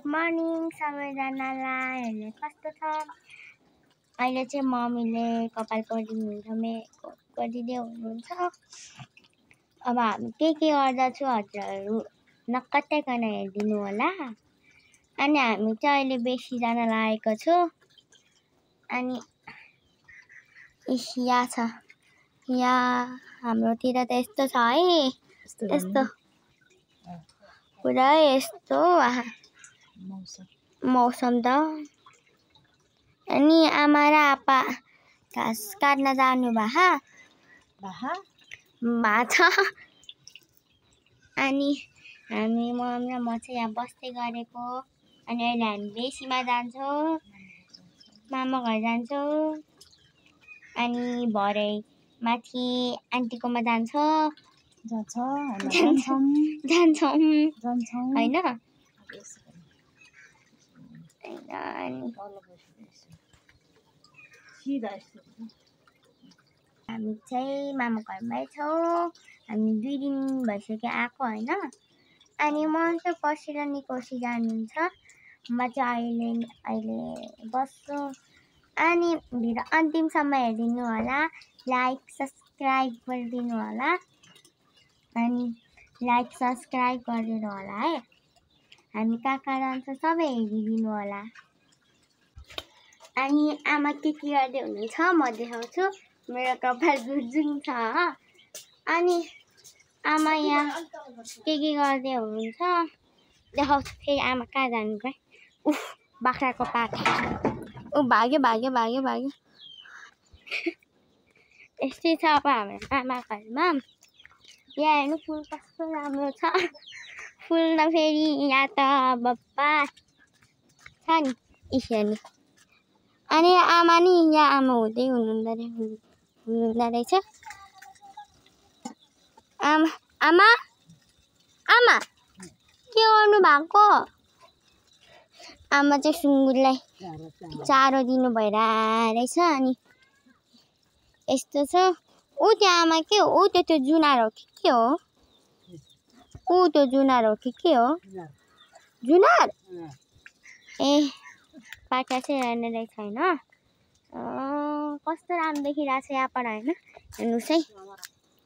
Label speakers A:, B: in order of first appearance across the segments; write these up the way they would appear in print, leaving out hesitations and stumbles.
A: Morning सबैजनालाई अहिले कस्तो छ? अहिले चाहिँ मम्मीले कपाल गरिदिँदै हुनुहुन्छ। अब हामी के गर्दछु हजुरहरू नकटाइकन हेरिदिनु होला। अनि हामी चाहिँ अहिले बेसीजना लागेको छु। अनि यहाँ छ, यहाँ हाम्रोतिर त यस्तो छ है, यस्तो पुरा यस्तो मौसम त। अनि आमा र आपा घाँस काट्न जानु भएको छ। अनि हामी मम्मी र म चाहिँ यहाँ बस्दै गरेको। अनि अहिले हामी बेसीमा जान्छौँ, मामा घर जान्छौँ। अनि भरे माथि आन्टीकोमा जान्छौँ हैन। हामी चाहिँ मामा घरमै छौँ। हामी 2 दिन भइसक्यो आएको हैन। अनि म चाहिँ पर्सि र निकोसी जानुहुन्छ। म चाहिँ अहिले बस्छु। अनि भिडियो अन्तिमसम्म हेरिदिनु होला। लाइक सब्स्क्राइब गरिदिनु होला। अनि लाइक सब्स्क्राइब गरिदिनु होला है। हामी कहाँ जान्छ सबै हेरिदिनु होला। अनि आमा के गर्दै हुनुहुन्छ म देखाउँछु। मेरो कपाल गुजुङ छ। अनि आमा यहाँ के गर्दै हुनुहुन्छ देखाउँछु। फेरि आमा कहाँ जानु गए? उफ, बाख्राको पाठा। भाग्यो यस्तै छ अब हाम्रो आमा घरमा। यहाँ हेर्नु फुल कस्तो राम्रो छ। फुल त फेरि यहाँ त बप्पा छ नि हेर्नु। अनि आमा नि यहाँ आमा हुँदै हुनुहुँदो रहेछ। आमा के गर्नु भएको? आमा चाहिँ सुँगुरलाई चारो दिनु भइरहेछ। अनि यस्तो छ। ऊ त्यो आमा के हो? ऊ त्यो जुनार हो कि के हो? ऊ त्यो जुनार हो कि के हो? जुनार ए पाठा चाहिँ हेर्ने रहेछ हैन। कस्तो राम्रो देखिरहेछ यहाँबाट हैन। हेर्नुस् है,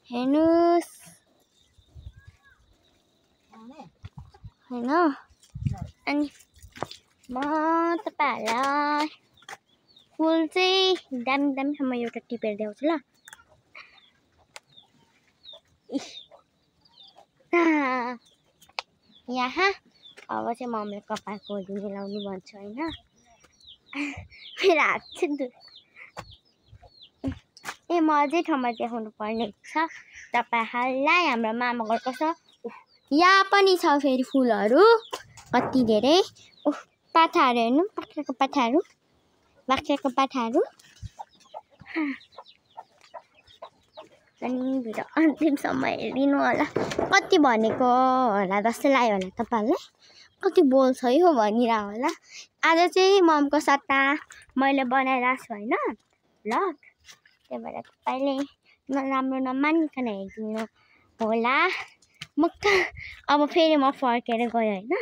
A: हेर्नुस् हैन। अनि म तपाईहरुलाई फुल चाहिँ दामी एउटा टिपेर देखाउँछु ल। यहाँ अब चाहिँ मम्मीले कपाल मिलाउनु भन्छ हैन। मेरो हात चाहिँ म अझै ठाउँमा देखाउनु पर्ने छ तपाईहरुलाई। हाम्रो मामा घर कस्तो यहाँ पनि छ फेरि फुलहरू कति धेरै। पाठाहरू हेर्नु, बाख्राको पाठाहरू। अनि भिडियो अन्तिमसम्म हेरिदिनु होला। कति भनेको होला जस्तो लाग्यो होला तपाईहरुलाई? कति बोल्छ यो भनिरा होला। आज चाहिँ ममको सट्टा मैले बनाइरहेको छु हैन भ्लग। त्यही भएर तपाईले नराम्रो नमानिकन हेरिदिनु होला। अब फेरि म फर्केर गयो हैन।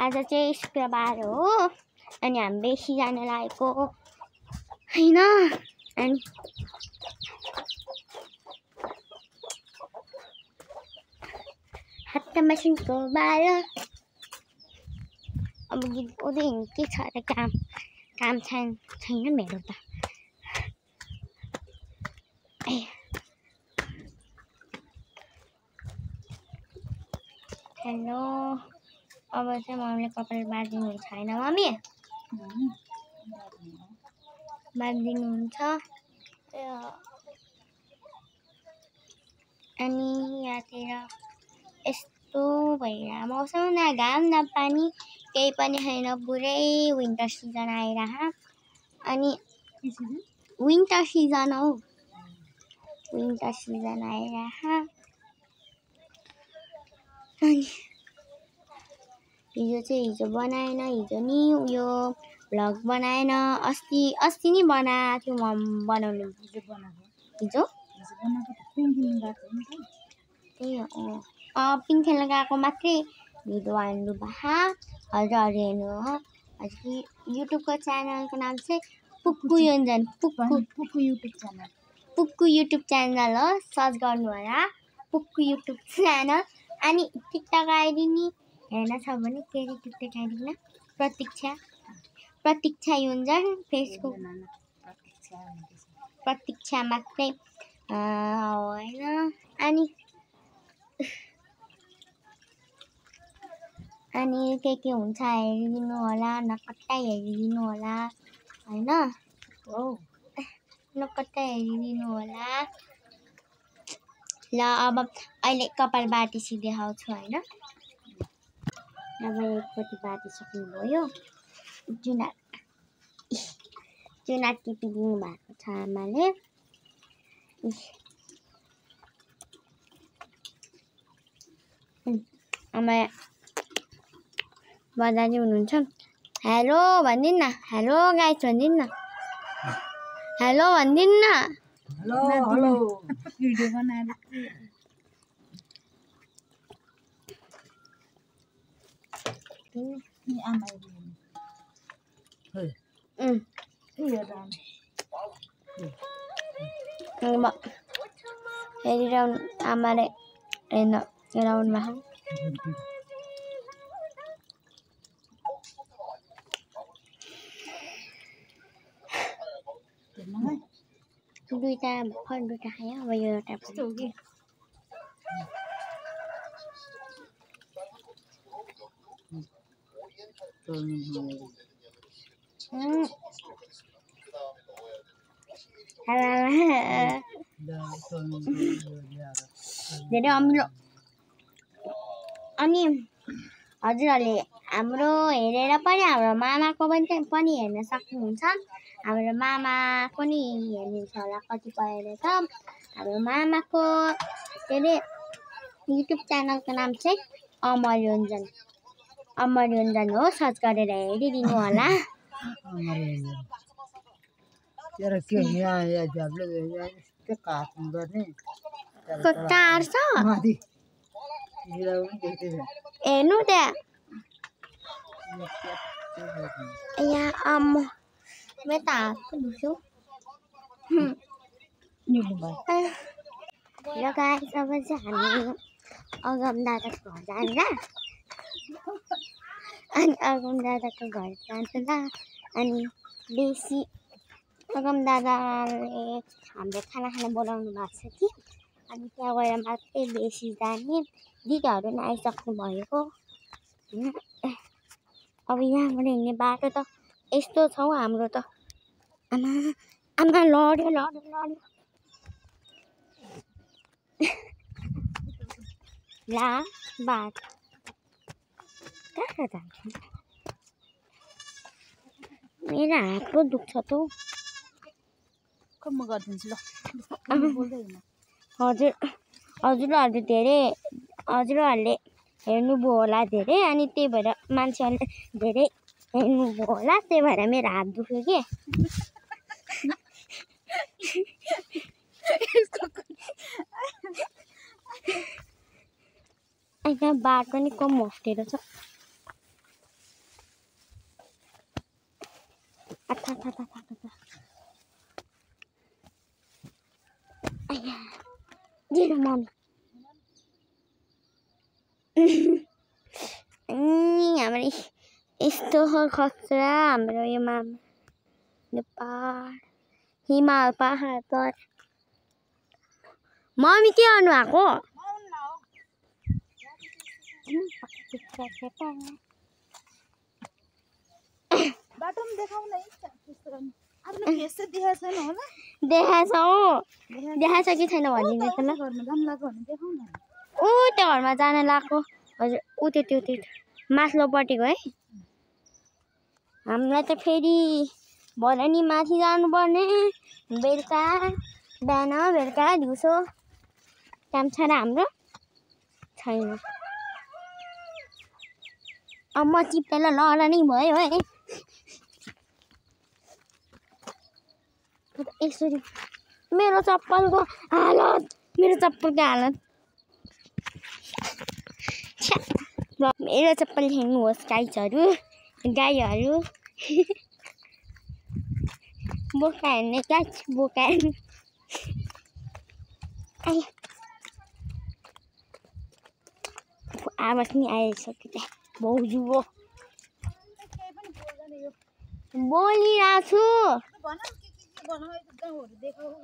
A: आज चाहिँ शुक्रबार हो। अनि हामी बेसी जान लागेको हैन। अनि हात मसिनको बायो। अब गीत गाउँदै के छ र काम छैन मेरो त। हेलो, अब चाहिँ मम्मीले कपाल बाँधिदिनुहुन्छ हैन मम्मी? बाँधिदिनुहुन्छ। अनि यहाँतिर यस्तो भइरहेको मौसम, न घाम न पानी केही पनि छैन। पुरै विन्टर सिजन आइरह। अनि विन्टर सिजन हो, विन्टर सिजन आइरह। अनि हिजो बनाएन, हिजो नि उयो भ्लग बनाएन। अस्ति नि बनाएको थियो म बनाउनु। हिजो त्यही हो। पिङ खेल्न गएको मात्रै भिडियो हाल्नु भए हजुर हेर्नु हो हजुर युट्युबको च्यानलको नाम चाहिँ पुक्कु योन्जन पुक्कु युट्युब च्यानल हो सर्च गर्नु होला पुक्कु युट्युब च्यानल अनि टिकटक आइडी नि हेर्न छ भने फेरि टिकटक आइडी न प्रतीक्षा योन्जन फेसबुक प्रतीक्षा मात्रै होइन अनि के हुन्छ हेरिदिनु होला नकट्टा हेरिदिनु होला हैन नकट्टा हेरिदिनु होला ल अब अहिले कपालभाती देखाउँछु हैन अब एकपट्टि बाटी सक्नुभयो चुना टिपिदिनु भएको छ आमाले आमा बजाजी हुनुहुन्छ हेलो भनिदिनु न हेलो गाइस भनिदिनु न हेलो भनिदिनु न
B: हेलो भिडियो बनाएर नि आमा
A: हेरिरहनु आमाले हेराउनु भएको दुईटा भर्खर दुईटा खायो अब यो एउटा
B: हो कि
A: धेरै अमिलो अनि हजुरहरूले हाम्रो हेरेर पनि हाम्रो मामाको पनि हेर्न सक्नुहुन्छ हाम्रो मामाको नि हेर्नुहुन्छ होला कतिपयले त हाम्रो मामाको के अरे युट्युब च्यानलको नाम चाहिँ अमर योन्जन हो सर्च गरेर हेरिदिनु होला टार्छ हेर्नु त्यहाँ यहाँ आम्म मैं त हात पो दुख्यो ल गाइस अब चाहिँ हामी अगम दादाको घर जान्छ अनि अगम दादाको घर जान्छ अनि बेसी अगम दादाले हाम्रो खाना खान बोलाउनु भएको छ कि अनि त्यहाँ गएर मात्रै बेसी जाने दिदीहरू नि आइसक्नु भएको अब यहाँबाट हिँड्ने बाटो त यस्तो छ हौ हाम्रो त आमा लड्यो ला बाटो कहाँ जान्छ मेरो हात पो दुख्छ त
B: म गरिदिन्छु ल
A: हजुरहरूले हेर्नुभयो होला धेरै अनि त्यही भएर मान्छेहरूले धेरै हेर्नुभयो होला त्यही भएर मेरो हात दुख्यो के यहाँ बाटो नि कम हस्टेर छ हाम्रो यस्तो खतरा हाम्रो यो मामा नेपाल हिमाल पहाड पर मम्मी के गर्नु भएको
B: बाटोमा देखाउन आफ्नो फेस चाहिँ देखाएको छैन होला
A: देखाएको छ कि छैन भनिदिनुहोस् न
B: घरमा जानु लाग्यो भने देखाउन
A: ऊ त्यो घरमा जान लाग्यो हजुर ऊ त्यो माथिल्लोपट्टिको है हामीलाई त फेरि भरे नि माथि जानुपर्ने बेलुका बिहान बेलुका दिउँसो काम छ र हाम्रो छैन अब म चिप्पेर लड नै भयो है यसरी मेरो चप्पलको हालत मेरो चप्पल हेर्नुहोस् गाईहरू बोका हेर्ने गाइस बोका हेर्ने आवाज नि आइसक्यो भाउजू हो बोलिरहेको छु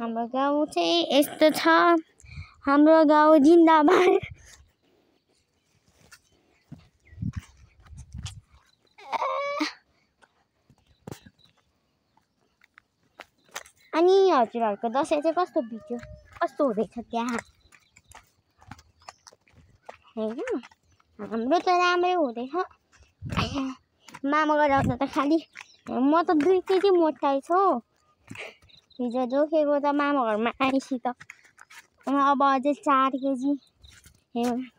A: हाम्रो गाउँ चाहिँ यस्तो छ हाम्रो गाउँ जिन्दाबाद अनि हजुरहरूको दसैँ चाहिँ कस्तो बित्यो कस्तो हुँदैछ त्यहाँ हैन हाम्रो त राम्रै हुँदैछ मामा गराउँदा त खालि म त 2 केजी मोटाइ छु हिजो जोखेको त मामा घरमा आएपछि त अब अझै 4 केजी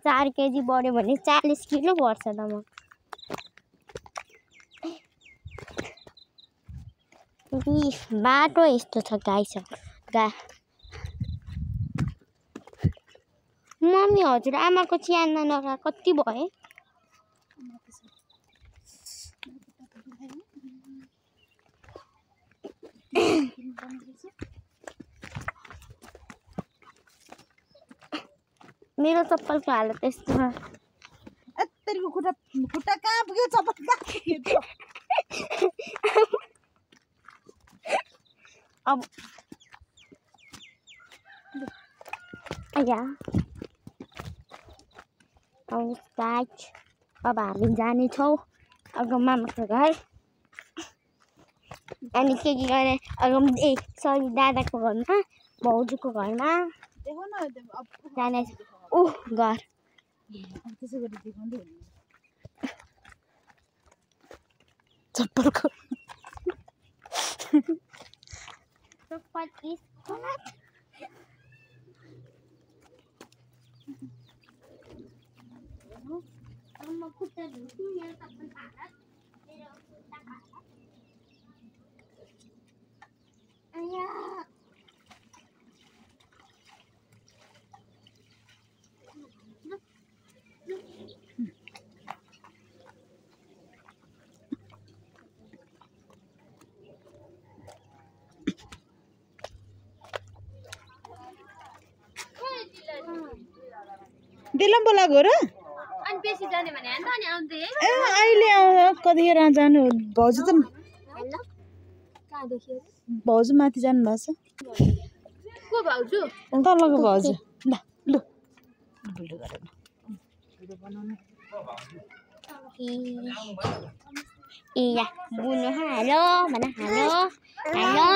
A: 4 केजी बढ्यो भने 40 किलो बढ्छ त म बाटो यस्तो छ गाइस मम्मी हजुर आमाको च्यान नगा कति भयो मेरो चप्पलको हालत यस्तो छ
B: तेरीको खुट्टा कहाँ पुग्यो चप्पल कहाँ पुग्यो
A: अब अब हामी जानेछौँ अब मामाको घर अनि के गरे सरी दादाको घरमा भाउजूको घरमा जाने घर
B: चप्पलको
A: चप्पल खुट्टा धुछु मेरो चप्पल भारत मेरो खुट्टा भारत अया
B: दिलम बोलाको र
A: अनि बेसी जाने भने हैन त अनि आउँदै है
B: ए अहिले कतिखेर जानु भाउजू त
A: हेलो कहाँ देखियो
B: भाउजू माथि जानु भएको छ
A: को भाउजू
B: तलको भाउजू ल लु भिडियो गरेन भिडियो बनाउनु
A: ए या बुनु हेलो भन हेलो हेलो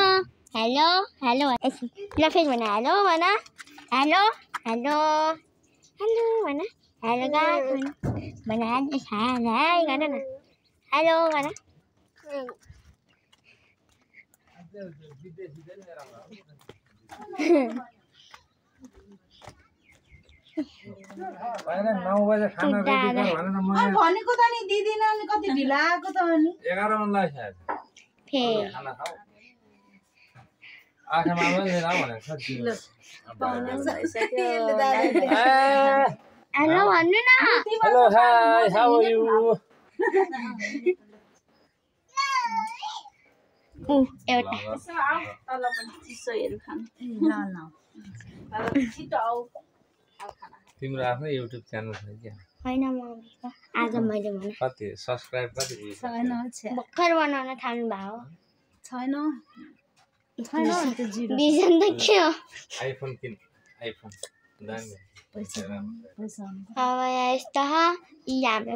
A: हेलो हेलो ल फेरि भन हेलो भन हेलो हेलो हेलो भन हेलो गाइस भन हाई गर्न न हेलो भन
B: भनेको त नि दिदिन अनि कति ढिला आएको त अनि
C: 11 मनलाई सायद खाना खाऊ आखिरमा आउँदै जाऊ भनेको छ
A: हेलो भन्नु न
C: hello hi how are you
A: एउटा
B: तल पनि चिसोहरु खानु ल ल छिटो आऊ
C: तिम्रो आफ्नो युट्युब च्यानल छ के
A: हैन मम्मीको आज मैले भने
C: कति सब्स्क्राइब कति
B: छैन
A: भर्खर बनाउन थाल्नु भयो
B: छैन छैन त्यो जिरो
A: बिजन त के हो
C: आइफोन किन आइफोन दामी
B: पैसा
A: अब यस्तो यी हाम्रो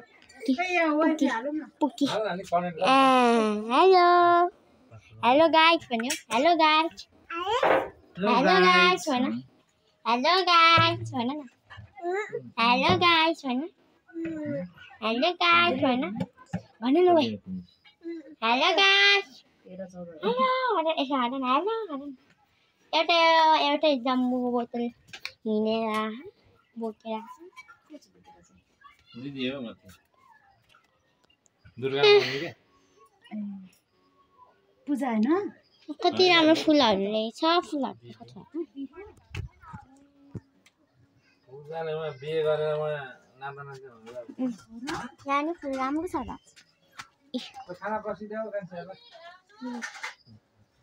A: पुकी
C: अनि कमेन्ट
A: हेलो हेलो गाइस भन्यो हेलो गाइस हेलो गाइस भन हेलो गाइस भन न हेलो गाइस भन हेलो गाइस भन भन न भाइ हेलो गाइस हेलो भन यसो भन न हेलो भन एउटै जम्बुको बोतल हिँडेर बोकेर
C: दिदी हो म त दुर्गा मन्दिर के
B: पूजा हैन
A: कति राम्रो फुलहरू रहेछ फुलहरू
C: पूजाले म बिहे गरेर म नाता नाति हुँदैन
A: यहाँ नि फुल राम्रो छ त
C: खाना बसिदेऊ कान्छाहरूलाई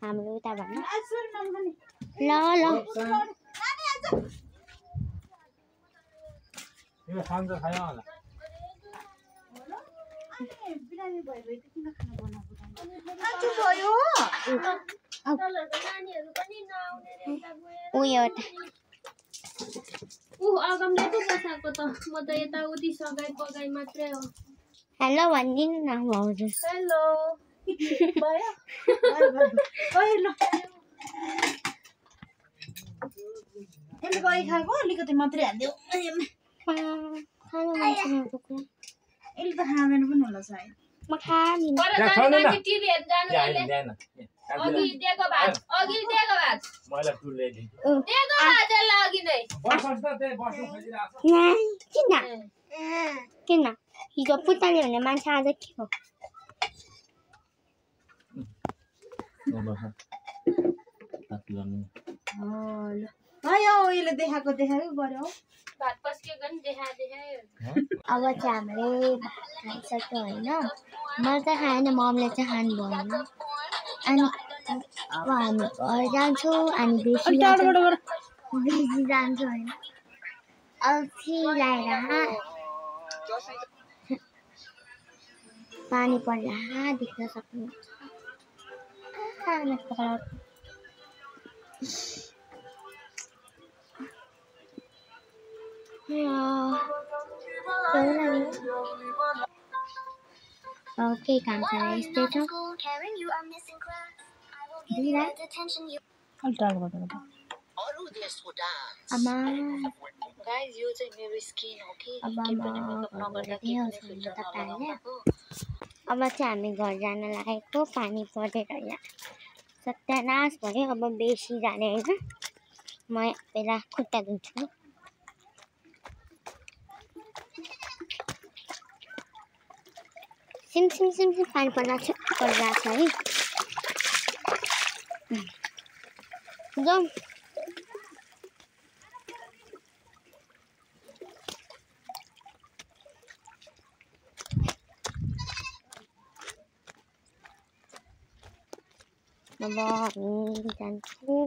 A: हाम्रो उता भन्न ल
C: यो खान्छ खायो होला
A: ऊ एउटा
D: अगमले पो बसाएको त म त यता उति सगाई पगाई मात्रै हो
A: हेलो भनिदिनु न भाउजू
D: हेलो भयो
B: यसले गई खाएको अलिकति मात्रै हालिदियो
A: खानु मन छ मेरो कुरा
B: यसले त खाँदैन पनि होला सायद
A: म खादिनँ
D: पर
C: यहाँ
D: जानु
C: खानु न।
D: माथि टिभी हेर्न जानु अहिले
C: ल्याएन
D: अघि दिएको भात
C: मैले टुल ल्याइदिन्छु
D: दिएको भात यसलाई अघि नै
C: बसोस् न त्यही बस्नु खोजिरहेको छ
A: किन हिजो पुत्ताले भने मान्छे आज के हो
B: भयो यसले देखाएको गऱ्यो
D: भात पस्किएको नि देखायो
A: अब चाहिँ हामीले भात खाइसक्यो होइन मैले त खाएन मम्मीले चाहिँ खानु भएन अनि अब हामी घर जान्छौँ अनि बेसी जान्छौँ होइन अल्छी लगाएर पानी पर्ला देख्न सक्नुहुन्छ केही काम छ यस्तै छ आमा अब चाहिँ हामी घर जान लागेको पानी परेर यहाँ सत्यानाश भयो अब बेसी जाने होइन म पहिला खुट्टा धुन्छु सिम पानी परिरहेको छ है जाउँ अब हामी जान्छौँ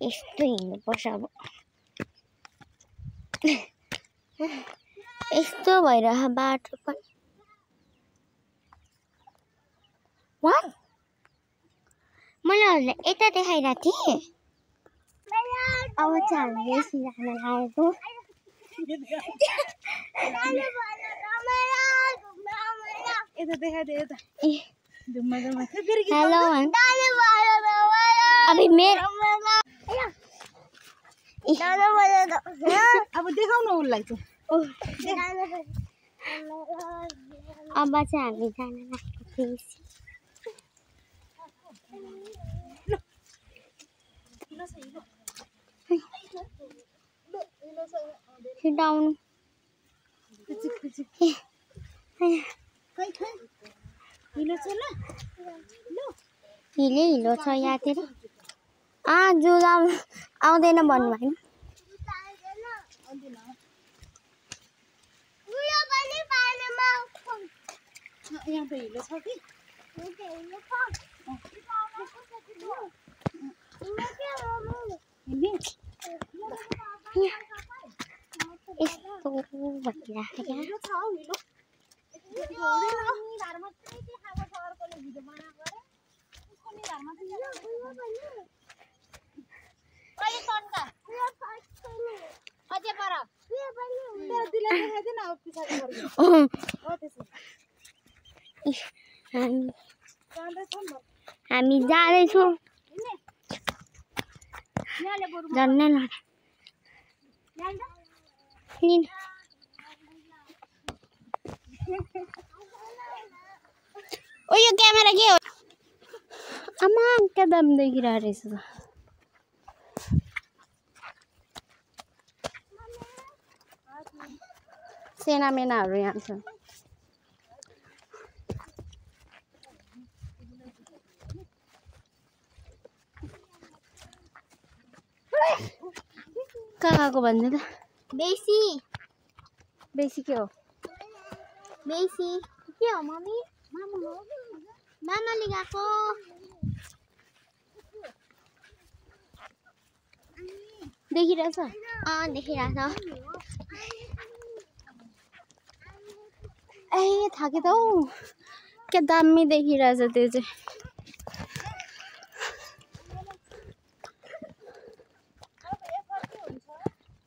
A: यस्तो हिँड्नुपर्छ अब यस्तो भइरह बाटो पनि वाट मैले हजुरलाई यता देखाइरहेको थिएँ अब चाहिँ हामी बेसी जान लागेको
B: यता देखाइदियो यता
A: हेलो अभी मेरो
B: अब देखाउन उसलाई चाहिँ
A: अब चाहिँ हामी जान लागेको बेसी डाउन हिलो छ यहाँतिर जुल आउँदैन भन्नु भएन
B: यहाँ त हिलो छ कि
A: यस्तो भइरहेको हामी जाँदैछौँ झन्नै ओ यो क्यामेरा के हो आमा क्या दामी देखिरहेको रहेछ त सेना मेनाहरू यहाँ छ
B: काकाको भन्छ त
A: बेसी
B: बेसी के हो
A: बेसी के हो मम्मी मामाले गएको
B: देखिरहेछ
A: देखिरहेछ
B: ए थाके त हौ क्या दामी देखिरहेछ त्यो चाहिँ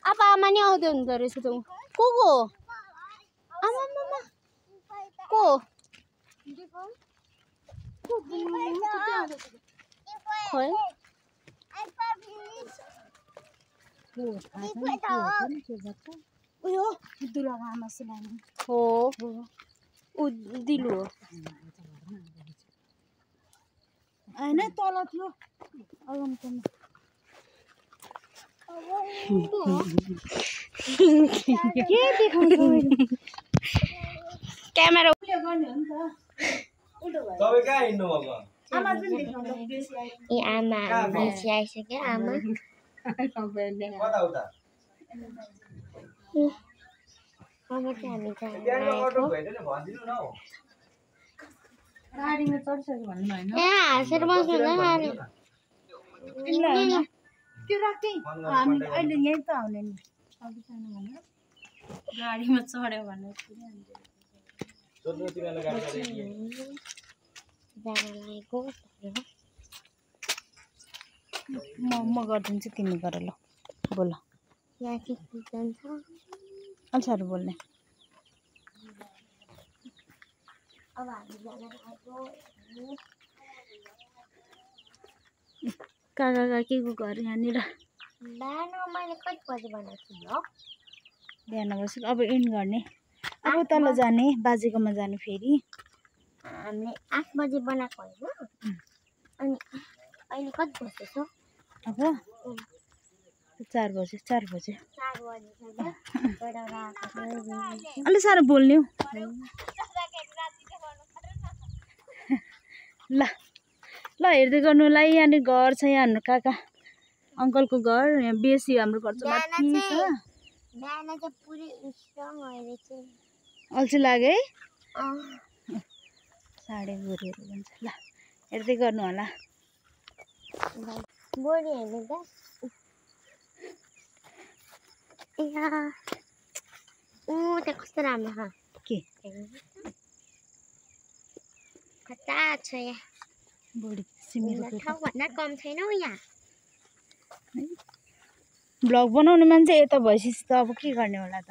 B: अब आमा नि आउँदै हुँदो रहेछ त को आमा को खोइ
E: उयो दुर्गा आमा सुनाउनु
B: हो उ दिलु हो
E: हैन तल थियो अगमसम्म
B: के देखाउँछ क्यामेरा
E: गर्ने हो नि त
C: तपाईँ कहाँ हिँड्नु अब
E: आमा पनि देखाउनु बेसी आइ
A: ए आमा बेसी आइसक्यो आमा
C: कता उता
A: अब चाहिँ हामी
C: त्यहाँको अटो भेटेन भनिदिनु न हौ
E: गाडीमा चढ्छ भन्नु हैन
A: ए हाँसेर बस्नु न अनि
E: त्यो राख्दै हामी अहिले यही त आउने नि सबैजना भनेर गाडीमा चढ्यो भने
C: सोध्नु तिमीलाई गाडी
A: जान लागेको
B: म गरिदिन्छु तिमी गर ल बोल
A: यहाँ के जान्छ
B: अल्छाहरू बोल्ने
A: अब हामी जान लागेको
B: काका काकीको घर यहाँनिर
A: बिहान मैले कति बजी बनाएको छु ल
B: बिहान बसेको अब इन गर्ने अब तल जाने बाजेकोमा जाने फेरि
A: हामीले 8 बजी बनाएको होइन अनि अहिले कति बजेछ
B: अब 4 बजे 4 बजे
A: 4 बजी
B: अलि साह्रो बोल्ने हौ ल ल हेर्दै गर्नुलाई यहाँनिर घर छ यहाँ हाम्रो काका अङ्कलको घर यहाँ बेसी हाम्रो घर चाहिँ माथि छ
A: बिहान चाहिँ पुरै स्ट्रङ भएर चाहिँ
B: अल्छी लाग्यो है साढे गोरीहरू भन्छ ल हेर्दै गर्नु होला
A: बोरी हेर्नु त त्यहाँ कस्तो राम्रो छ
B: के
A: कता छ यहाँ
B: बढी सिमीको
A: ठाउँभन्दा कम छैन हौ यहाँ
B: ब्लग बनाउने मान्छे यता भइसकेपछि त अब के गर्ने होला त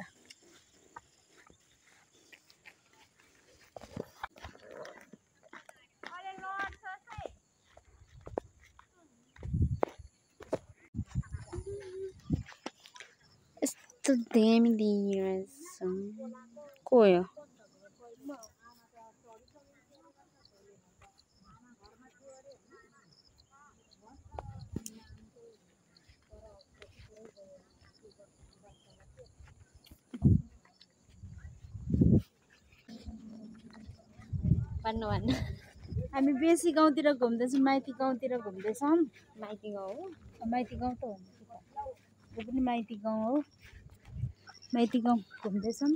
B: यस्तो दामी देखिरहेछ को हो भन्नु हामी बेसी गाउँतिर घुम्दैछौँ माइती गाउँतिर घुम्दैछौँ
A: माइती गाउँ हो
B: माइती गाउँ त हो यो पनि माइती गाउँ हो माइती गाउँ घुम्दैछौँ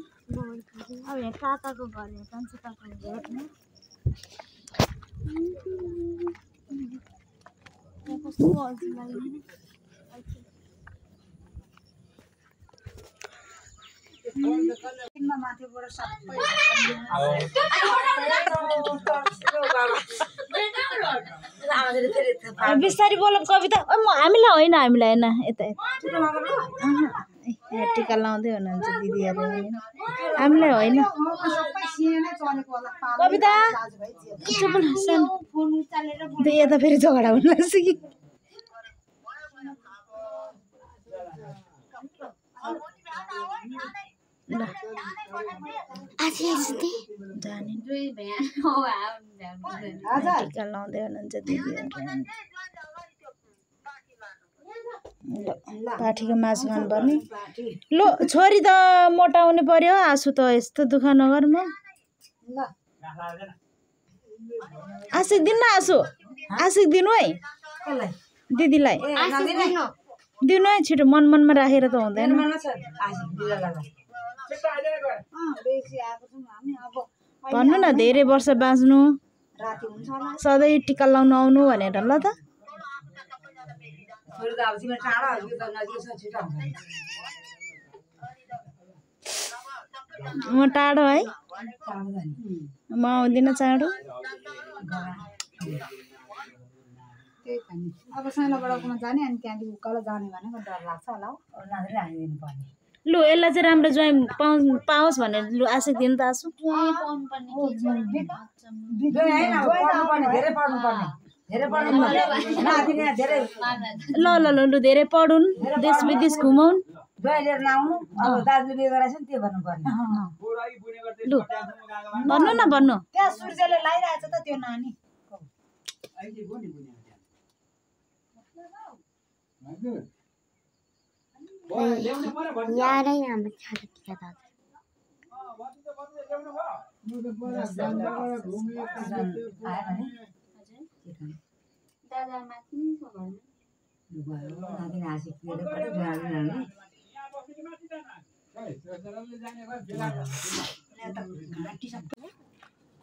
B: अब यहाँ काकाको घर यहाँ कान्छो काकाको घर कस्तो अल्छी लाग्यो
E: माथिबाट सबै
B: बिस्तारी बोल कविता हामीलाई होइन यता टिका लाउँदै हुनुहुन्छ दिदीहरू हामीलाई होइन कविता यता फेरि झगडा हुन लाग्छ कि जाने टिका लाउँदै हुनुहुन्छ दिदीहरू पाठीको मासु खानुपर्ने लो छोरी त मोटाउने पर्यो आँसु त यस्तो दुःख नगर्नु आशिक दिनु न आँसु आशिक दिनु है दिदीलाई दिनु है छिटो मनमा राखेर त हुँदैन भन्नु न धेरै वर्ष बाँच्नु सधैँ टिका लाउनु आउनु भनेर ल त म टाढो है म आउँदिनँ चाँडो
E: अब सानो बडाकोमा जाने अनि त्यहाँदेखि उकालो जाने भनेको डर लाग्छ होला हौ
B: लु यसलाई चाहिँ राम्रो ज्वाइँ पाओस् भनेर लु आशिक दिनु त आसु ल ल ल लु धेरै पढुन् देश विदेश घुमाउन् लु भन्नु न भन्नु
E: त्यहाँ सूर्यले लाइरहेछ त त्यो नानी
A: यारै हाम्रो छोरा टिका दाजु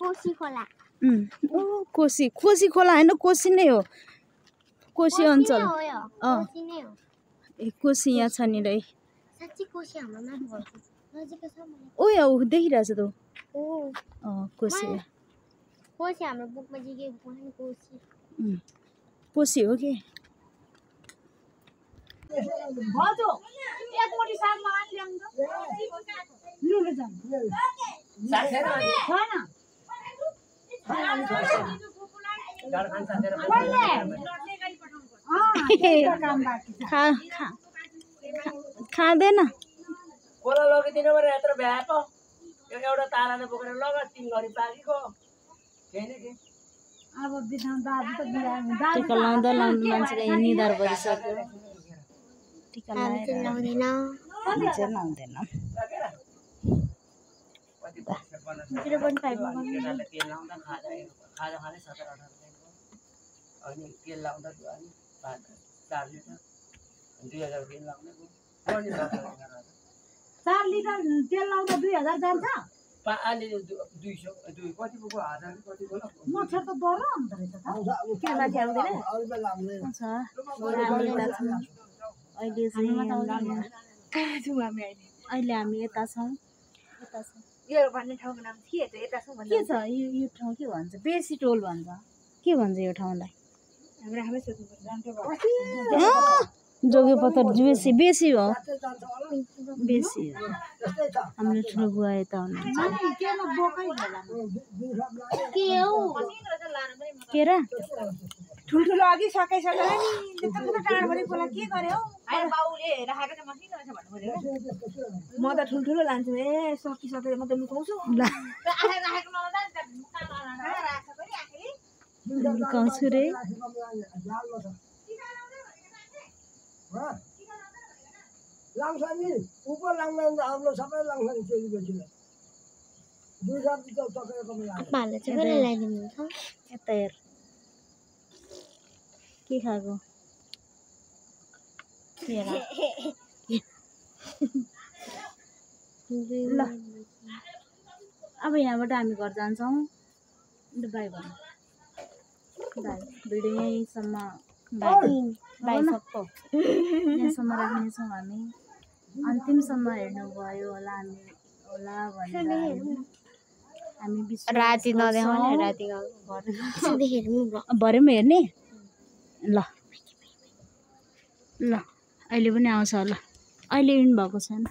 A: कोशी खोला
B: कोशी कोशी खोला होइन कोशी नै हो कोशी अञ्चल
A: कोशी नै हो
B: ए कोशी यहाँ छ नि रै
A: साच्चै कोशी हाम्रो माथि घरको नजिकै छ मलाई
B: ओ यहाँ देखिरहेछ त
A: ओ
B: कोशी
A: कोशी हाम्रो बुकमा जिकेको पनि कोशी
B: कोशी हो कि
E: भजो एक मुठी सागमा आन ल्याउनु लु लु जाम
B: खाँदैन
F: कोला लगिदिनु भने यत्रो भ्याएको एउटा ताराले बोकेर लग 3 घडी पाकेको छैन के
E: अब बिना दाजु त बिरामी
B: टिका लाउँदा मान्छेले निधार भइसक्यो टिका
A: लाउँदैन
B: लाउँदैन
A: 0.5 मा
F: तेल लाउँदा खाजा खाने 17-18 अनि तेल लाउँदा अनि 4 लिटर 2000 तेल लाउने
E: 4 लिटर तेल लाउँदा 2000 जान्छ
F: अनि 200 कति पुग्यो 1000 कति बोल
E: मच्छर त डर आउँदो रहेछ त के माथि आउँदैन
B: अहिले हामी यता छौँ
E: यो भन्ने ठाउँको नाम के छ यता छौँ
B: के छ यो ठाउँ के भन्छ बेसी टोल भन्छ के भन्छ यो ठाउँलाई
E: हाम्रो हामी सोध्नुपर्छ
B: जोगीपत्तर बेसी हो बेसी हो हाम्रो ठुलो बुवा यता हुनुहुन्छ के र
E: ठुल्ठुलो अघि सकाइसक्यो नि त्यता टाढाबाट कोला के गरे हौ अहिले बाउले राखेको चाहिँ मसिनो रहेछ भन्नु पर्यो म त ठुल्ठुलो लान्छु ए सकिसकेर म त लुकाउँछु
B: लुकाउँछु रे
G: लाउँछ नि उपर लाउँदा हाम्रो सबै लाउँछ नि चेली बेटीले दुई साथी त तपाईँको
A: पाले चाहिँ कसले ल्याइदिनुहुन्छ
B: यता हेर के खाएको ल अब यहाँबाट हामी घर जान्छौँ बाई भन्नु बाई भिडियो यहीँसम्म बाई सक्छौँ यहाँसम्म राख्नेछौँ हामी अन्तिमसम्म हेर्नुभयो होला भनेर हामी
A: राति नदेखाउने राति
B: भरे पनि हेर्ने ल ल अहिले पनि आउँछ होला अहिले इन भएको छैन